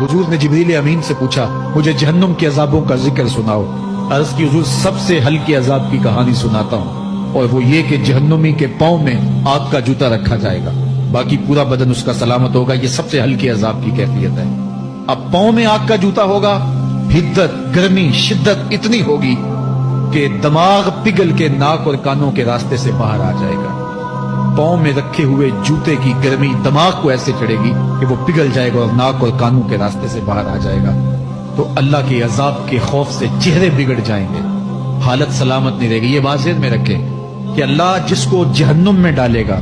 हुजूर ने जिब्रील अमीन से पूछा, मुझे जहन्नुम के अजाबों का जिक्र सुनाओ। अर्ज की, हुजूर सबसे हल्के अजाब की कहानी सुनाता हूँ, और वो ये कि जहन्नुमी के पांव में आग का जूता रखा जाएगा, बाकी पूरा बदन उसका सलामत होगा। ये सबसे हल्के अजाब की कैफियत है। अब पांव में आग का जूता होगा, हिद्दत, गर्मी, शिद्दत इतनी होगी कि दिमाग पिघल के नाक और कानों के रास्ते से बाहर आ जाएगा। पांव में रखे हुए जूते की गर्मी दिमाग को ऐसे चढ़ेगी कि वो पिघल जाएगा और नाक और कानों के रास्ते से बाहर आ जाएगा। तो अल्लाह के अजाब के खौफ से चेहरे बिगड़ जाएंगे, हालत सलामत नहीं रहेगी। ये वाज़ेह में रखे कि अल्लाह जिसको जहन्नुम में डालेगा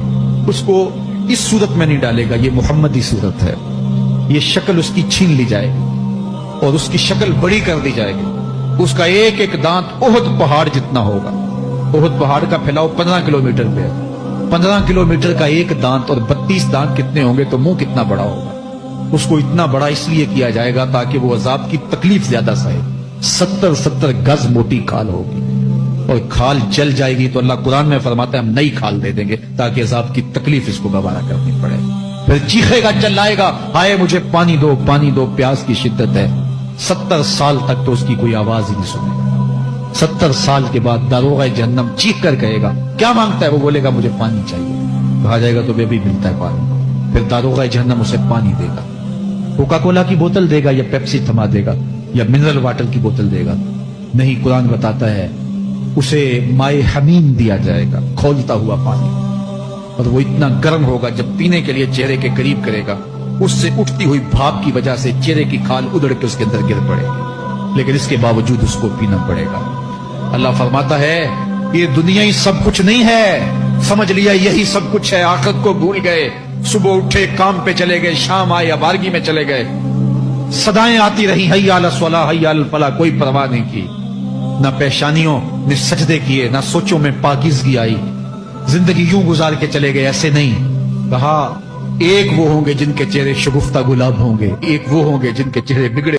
उसको इस सूरत में नहीं डालेगा, ये मुहम्मदी सूरत है। ये शक्ल उसकी छीन ली जाएगी और उसकी शक्ल बड़ी कर दी जाएगी। उसका एक एक दांत ओहद पहाड़ जितना होगा। ओहद पहाड़ का फैलाव 15 किलोमीटर पे है। 15 किलोमीटर का एक दांत और 32 दांत कितने होंगे तो मुंह कितना बड़ा होगा। उसको इतना बड़ा इसलिए किया जाएगा ताकि वो अजाब की तकलीफ ज्यादा सहे। 70 गज मोटी खाल होगी और खाल जल जाएगी तो अल्लाह कुरान में फरमाता है हम नई खाल दे देंगे ताकि अजाब की तकलीफ इसको गवारा करनी पड़े। फिर चीखेगा, चिल्लाएगा, हाय मुझे पानी दो, पानी दो, प्यास की शिद्दत है। 70 साल तक तो उसकी कोई आवाज ही नहीं सुनेगा। 70 साल के बाद दारोगा जहन्नम चीख कर कहेगा, क्या मांगता है? वो बोलेगा मुझे पानी चाहिए। कहा जाएगा तो बेबी मिलता है पानी। फिर दारोगा जहन्नम उसे पानी देगा, कोका कोला की बोतल देगा या पेप्सी थमा देगा या मिनरल वाटर की बोतल देगा? नहीं, कुरान बताता है उसे माए हमीम दिया जाएगा, खौलता हुआ पानी, और वो इतना गर्म होगा जब पीने के लिए चेहरे के करीब करेगा उससे उठती हुई भाप की वजह से चेहरे की खाल उधड़ के उसके अंदर गिर पड़ेगी, लेकिन इसके बावजूद उसको पीना पड़ेगा। अल्लाह फरमाता है ये दुनिया ही सब कुछ नहीं है, समझ लिया यही सब कुछ है, आखिरत को भूल गए। सुबह उठे काम पे चले गए, शाम आए अबारगी में चले गए, सदाएं आती रही हय्या अला स्वला हय्या अल फलाह, कोई परवाह नहीं की। ना पेशानियों ने सजदे किए, ना सोचों में पाकीज़गी आई, जिंदगी यूं गुजार के चले गए। ऐसे नहीं, कहा एक वो होंगे जिनके चेहरे शगुफ्ता गुलाब होंगे, एक वो होंगे जिनके चेहरे बिगड़े